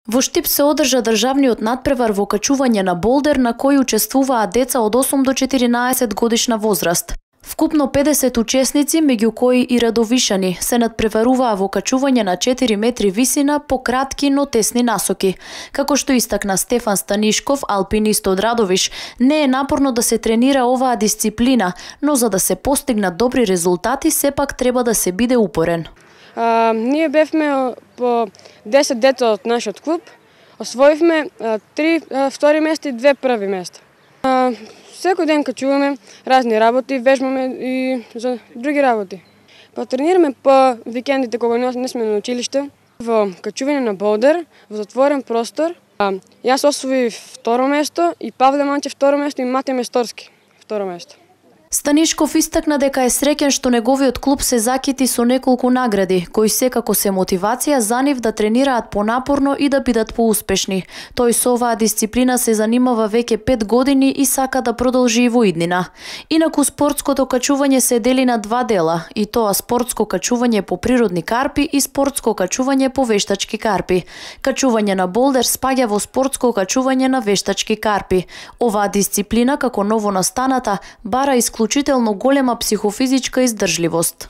Во Штип се одржа државниот натпревар во качување на болдер на кој учествуваат деца од 8 до 14 годишна возраст. Вкупно 50 учесници, меѓу кои и радовишани, се надпреваруваа во качување на 4 метри висина по кратки, но тесни насоки. Како што истакна Стефан Станишков, алпинист од Радовиш, не е напорно да се тренира оваа дисциплина, но за да се постигнат добри резултати, сепак треба да се биде упорен. Ние бевме по 10 деца од нашиот клуб, освоивме 3 втори места и 2 први места. Секој ден качуваме разни работи, вежбаме и за други работи. Тренираме по викендите кога не сме на училиште, во качување на болдер, во затворен простор. Јас освоив второ место и Павле Манчев второ место и Матеј Месторски второ место. Станишков истакна дека е среќен што неговиот клуб се закити со неколку награди, кои секако се мотивација за нив да тренираат понапорно и да бидат поуспешни. Тој со оваа дисциплина се занимава веќе 5 години и сака да продолжи и во иднина. Инаку спортското качување се дели на два дела, и тоа спортско качување по природни карпи и спортско качување по вештачки карпи. Качување на болдер спаѓа во спортско качување на вештачки карпи. Оваа дисциплина, како ново настаната, бара исклучително голема психофизичка издржливост.